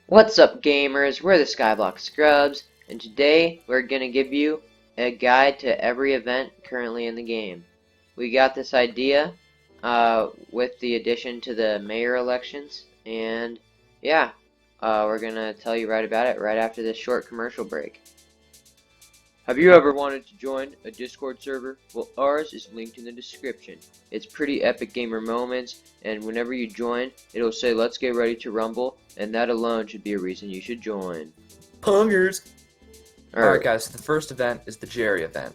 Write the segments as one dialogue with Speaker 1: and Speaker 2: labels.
Speaker 1: What's up, gamers? We're the Skyblock Scrubs, and today we're going to give you a guide to every event currently in the game. We got this idea with the addition to the mayor elections, and yeah, we're going to tell you right about it right after this short commercial break. Have you ever wanted to join a Discord server? Well, ours is linked in the description. It's pretty epic gamer moments, and whenever you join, it'll say let's get ready to rumble, and that alone should be a reason you should join.
Speaker 2: Hungers!
Speaker 1: Alright
Speaker 2: guys, so the first event is the Jerry event.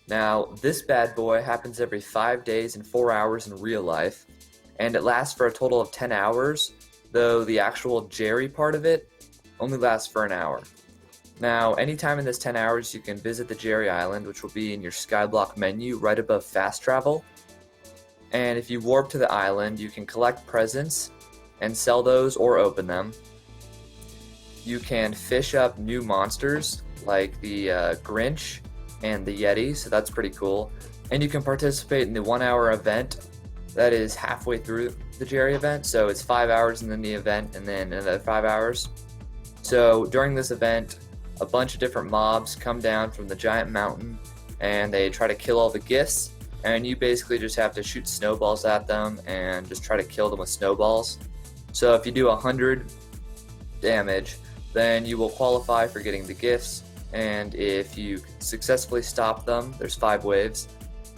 Speaker 2: Now, this bad boy happens every 5 days and 4 hours in real life, and it lasts for a total of 10 hours, though the actual Jerry part of it only lasts for an hour. Now, anytime in this 10 hours, you can visit the Jerry Island, which will be in your Skyblock menu right above Fast Travel. And if you warp to the island, you can collect presents and sell those or open them. You can fish up new monsters like the Grinch and the Yeti, so that's pretty cool. And you can participate in the 1 hour event that is halfway through the Jerry event, so it's 5 hours and then the event and then another 5 hours. So during this event, a bunch of different mobs come down from the giant mountain and they try to kill all the gifts, and you basically just have to shoot snowballs at them and just try to kill them with snowballs. So if you do 100 damage, then you will qualify for getting the gifts, and if you successfully stop them, there's 5 waves,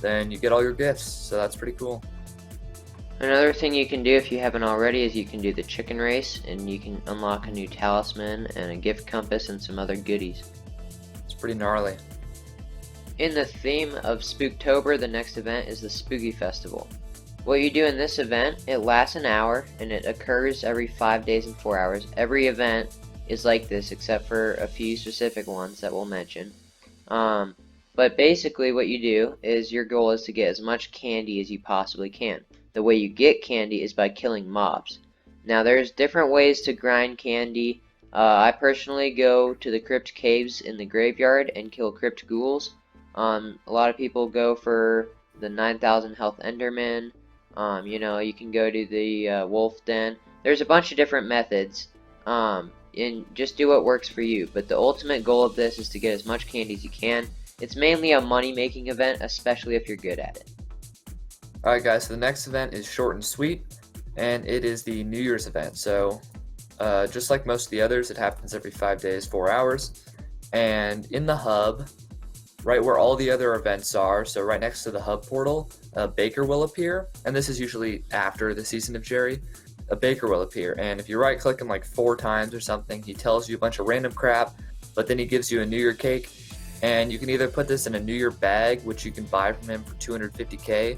Speaker 2: then you get all your gifts, so that's pretty cool.
Speaker 1: Another thing you can do if you haven't already is you can do the chicken race, and you can unlock a new talisman and a gift compass and some other goodies.
Speaker 2: It's pretty gnarly.
Speaker 1: In the theme of Spooktober, the next event is the Spooky Festival. What you do in this event, it lasts an hour and it occurs every 5 days and 4 hours. Every event is like this except for a few specific ones that we'll mention. But basically what you do is your goal is to get as much candy as you possibly can. The way you get candy is by killing mobs. Now there's different ways to grind candy. I personally go to the crypt caves in the graveyard and kill crypt ghouls. A lot of people go for the 9,000 health enderman. You can go to the wolf den. There's a bunch of different methods. And just do what works for you. But the ultimate goal of this is to get as much candy as you can. It's mainly a money-making event, especially if you're good at it.
Speaker 2: Alright guys, so the next event is short and sweet, and it is the New Year's event. So, just like most of the others, it happens every 5 days, 4 hours. And in the hub, right where all the other events are, so right next to the hub portal, a baker will appear, and this is usually after the season of Jerry. A baker will appear, and if you right click him like 4 times or something, he tells you a bunch of random crap, but then he gives you a New Year cake, and you can either put this in a New Year bag, which you can buy from him for 250k.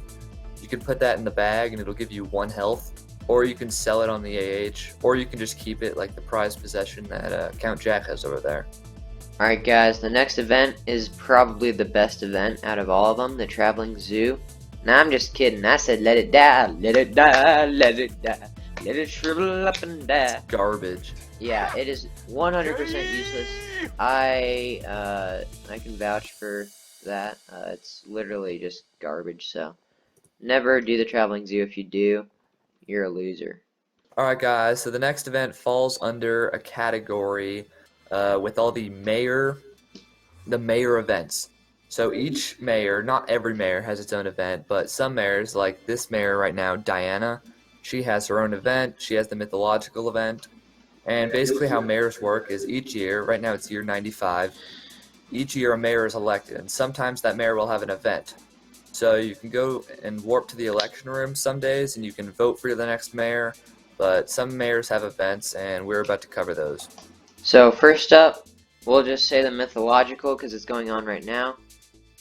Speaker 2: You can put that in the bag and it'll give you 1 health, or you can sell it on the AH, or you can just keep it like the prized possession that Count Jack has over there.
Speaker 1: Alright guys, the next event is probably the best event out of all of them, the Traveling Zoo. Nah, I'm just kidding. I said let it die, let it die, let it die, let it shrivel up and die.
Speaker 2: Garbage.
Speaker 1: Yeah, it is 100% useless. I can vouch for that. It's literally just garbage, so never do the Traveling Zoo. If you do, you're a loser.
Speaker 2: Alright guys, so the next event falls under a category with all the mayor events. So each mayor, not every mayor has its own event, but some mayors, like this mayor right now, Diana, she has her own event. She has the mythological event. And basically how mayors work is each year, right now it's year 95, each year a mayor is elected, and sometimes that mayor will have an event. So you can go and warp to the election room some days and you can vote for the next mayor, but some mayors have events and we're about to cover those.
Speaker 1: So first up, we'll just say the mythological because it's going on right now.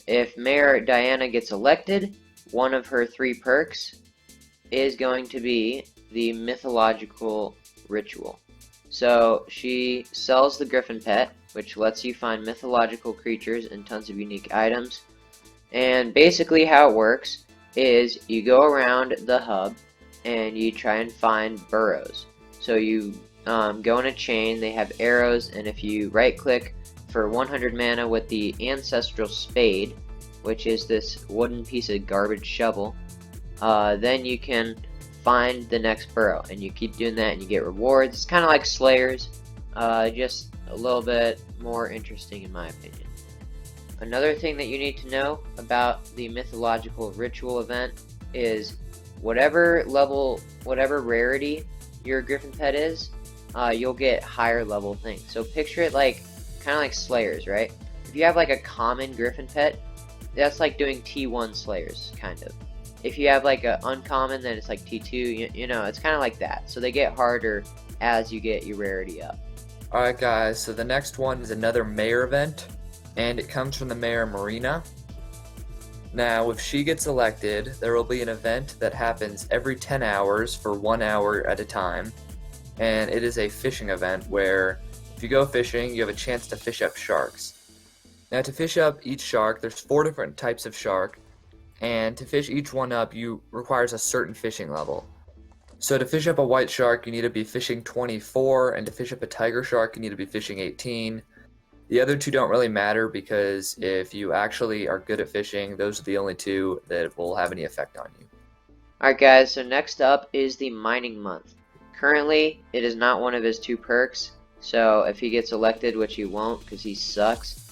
Speaker 1: If Mayor Diana gets elected, one of her 3 perks is going to be the mythological ritual. So she sells the Griffin Pet, which lets you find mythological creatures and tons of unique items. And basically how it works is you go around the hub and you try and find burrows. So you go in a chain, they have arrows, and if you right click for 100 mana with the Ancestral Spade, which is this wooden piece of garbage shovel, then you can find the next burrow, and you keep doing that and you get rewards. It's kind of like Slayers, just a little bit more interesting in my opinion. Another thing that you need to know about the mythological ritual event is whatever level, whatever rarity your Griffin pet is, you'll get higher level things. So picture it like kind of like Slayers, right? If you have like a common Griffin pet, that's like doing T1 Slayers, kind of. If you have like an uncommon, then it's like T2, you know, it's kind of like that. So they get harder as you get your rarity up.
Speaker 2: Alright guys, so the next one is another mayor event, and it comes from the Mayor Marina. Now, if she gets elected, there will be an event that happens every 10 hours for 1 hour at a time, and it is a fishing event where if you go fishing, you have a chance to fish up sharks. Now, to fish up each shark, there's 4 different types of shark, and to fish each one up, requires a certain fishing level. So to fish up a white shark, you need to be fishing 24, and to fish up a tiger shark, you need to be fishing 18. The other 2 don't really matter because if you actually are good at fishing, those are the only 2 that will have any effect on you.
Speaker 1: Alright guys, so next up is the mining month. Currently, it is not one of his 2 perks, so if he gets elected, which he won't because he sucks,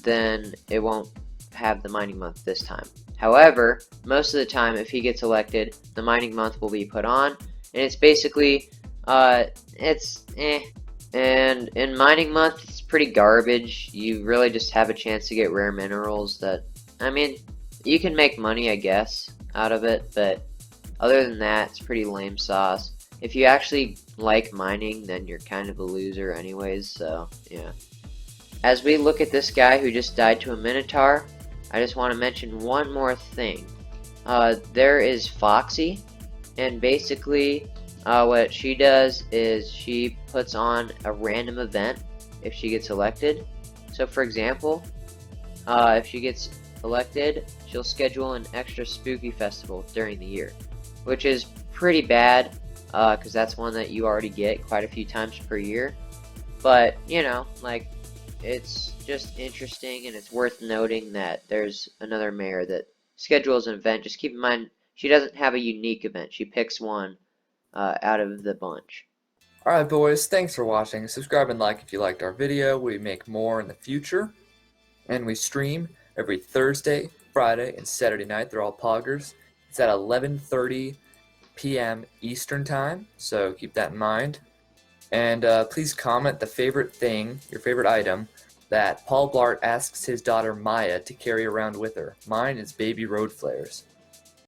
Speaker 1: then it won't have the mining month this time. However, most of the time if he gets elected, the mining month will be put on, and it's basically, it's eh. And in mining month, it's pretty garbage. You really just have a chance to get rare minerals that, I mean, you can make money, I guess, out of it, but other than that, it's pretty lame sauce. If you actually like mining, then you're kind of a loser anyways, so, yeah. As we look at this guy who just died to a Minotaur, I just want to mention one more thing. There is Foxy, and basically what she does is she puts on a random event if she gets elected. So for example, if she gets elected, she'll schedule an extra spooky festival during the year, which is pretty bad because that's one that you already get quite a few times per year. But, you know, like, it's just interesting, and it's worth noting that there's another mayor that schedules an event. Just keep in mind, she doesn't have a unique event. She picks one out of the bunch.
Speaker 2: Alright boys, thanks for watching. Subscribe and like if you liked our video. We make more in the future. And we stream every Thursday, Friday, and Saturday night. They're all poggers. It's at 11:30 p.m. Eastern Time, so keep that in mind. And please comment the favorite thing, your favorite item, that Paul Blart asks his daughter Maya to carry around with her. Mine is baby road flares.